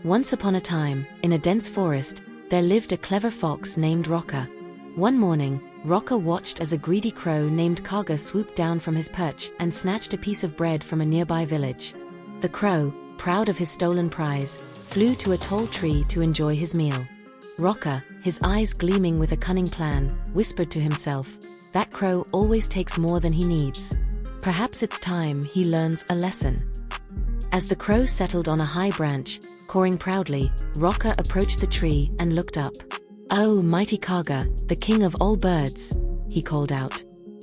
Once upon a time, in a dense forest, there lived a clever fox named Rocker. One morning, Rocker watched as a greedy crow named Kaga swooped down from his perch and snatched a piece of bread from a nearby village. The crow, proud of his stolen prize, flew to a tall tree to enjoy his meal. Rocker, his eyes gleaming with a cunning plan, whispered to himself, "That crow always takes more than he needs. Perhaps it's time he learns a lesson." As the crow settled on a high branch, cawing proudly, Rocker approached the tree and looked up. "Oh, mighty Kaga, the king of all birds," he called out.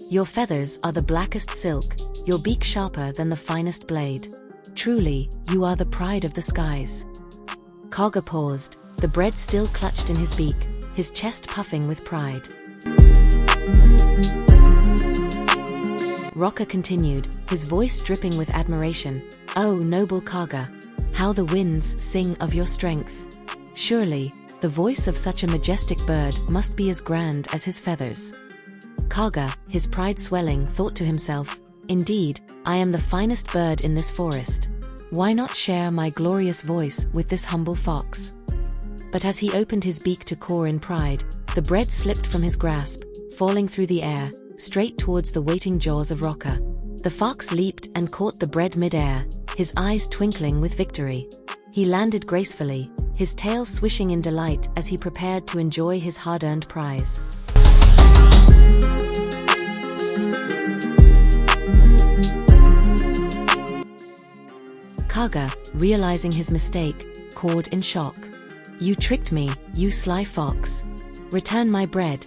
"Your feathers are the blackest silk, your beak sharper than the finest blade. Truly, you are the pride of the skies." Kaga paused, the bread still clutched in his beak, his chest puffing with pride. Rocker continued, his voice dripping with admiration. "Oh, noble Kaga, how the winds sing of your strength. Surely, the voice of such a majestic bird must be as grand as his feathers." Kaga, his pride swelling, thought to himself, "Indeed, I am the finest bird in this forest. Why not share my glorious voice with this humble fox?" But as he opened his beak to caw in pride, the bread slipped from his grasp, falling through the air, straight towards the waiting jaws of Rocker. The fox leaped and caught the bread mid-air, his eyes twinkling with victory. He landed gracefully, his tail swishing in delight as he prepared to enjoy his hard-earned prize. Kaga, realizing his mistake, cawed in shock. "You tricked me, you sly fox. Return my bread,"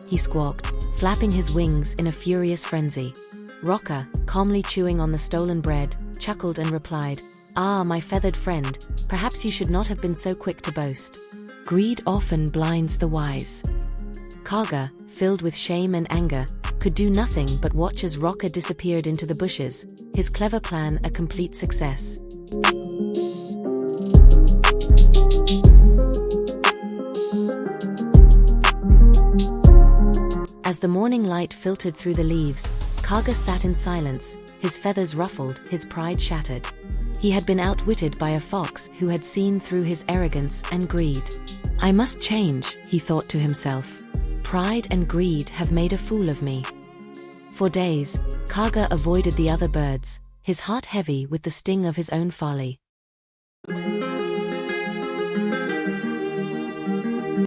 he squawked, flapping his wings in a furious frenzy. Rocker, calmly chewing on the stolen bread, chuckled and replied, "Ah, my feathered friend, perhaps you should not have been so quick to boast. Greed often blinds the wise." Kaga, filled with shame and anger, could do nothing but watch as Rocker disappeared into the bushes, his clever plan a complete success. As the morning light filtered through the leaves, Kaga sat in silence, his feathers ruffled, his pride shattered. He had been outwitted by a fox who had seen through his arrogance and greed. "I must change," he thought to himself. "Pride and greed have made a fool of me." For days, Kaga avoided the other birds, his heart heavy with the sting of his own folly.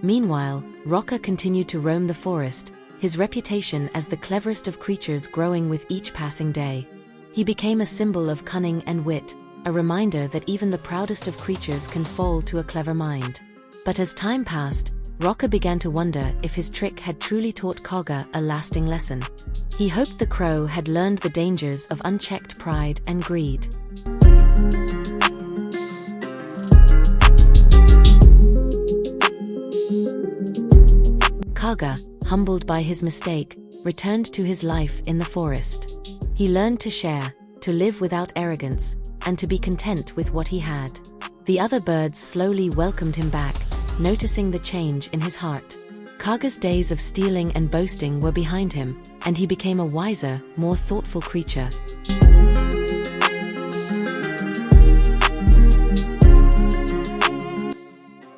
Meanwhile, Rocker continued to roam the forest, his reputation as the cleverest of creatures growing with each passing day. He became a symbol of cunning and wit, a reminder that even the proudest of creatures can fall to a clever mind. But as time passed, Rocker began to wonder if his trick had truly taught Kaga a lasting lesson. He hoped the crow had learned the dangers of unchecked pride and greed. Kaga, humbled by his mistake, returned to his life in the forest. He learned to share, to live without arrogance, and to be content with what he had. The other birds slowly welcomed him back, noticing the change in his heart. Kaga's days of stealing and boasting were behind him, and he became a wiser, more thoughtful creature.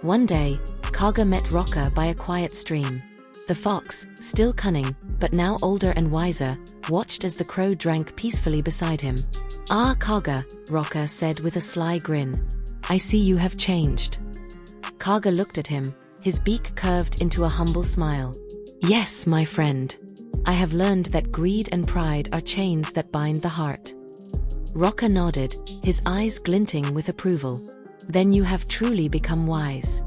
One day, Kaga met Rocker by a quiet stream. The fox, still cunning, but now older and wiser, watched as the crow drank peacefully beside him. "Ah, Kaga," Rocker said with a sly grin. "I see you have changed." Kaga looked at him, his beak curved into a humble smile. "Yes, my friend. I have learned that greed and pride are chains that bind the heart." Rocker nodded, his eyes glinting with approval. "Then you have truly become wise."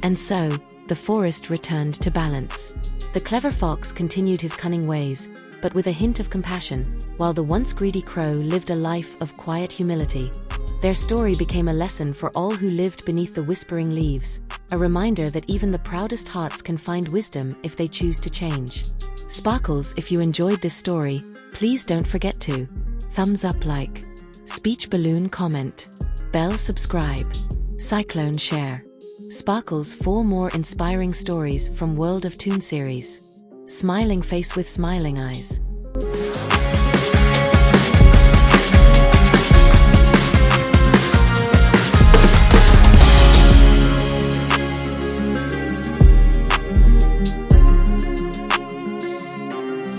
And so, the forest returned to balance. The clever fox continued his cunning ways, but with a hint of compassion, while the once greedy crow lived a life of quiet humility. Their story became a lesson for all who lived beneath the whispering leaves, a reminder that even the proudest hearts can find wisdom if they choose to change. Sparkles, if you enjoyed this story, please don't forget to thumbs up, like, speech balloon comment, bell subscribe, cyclone share. Sparkles, 4 more inspiring stories from World of ToonSeries. smiling face with smiling eyes.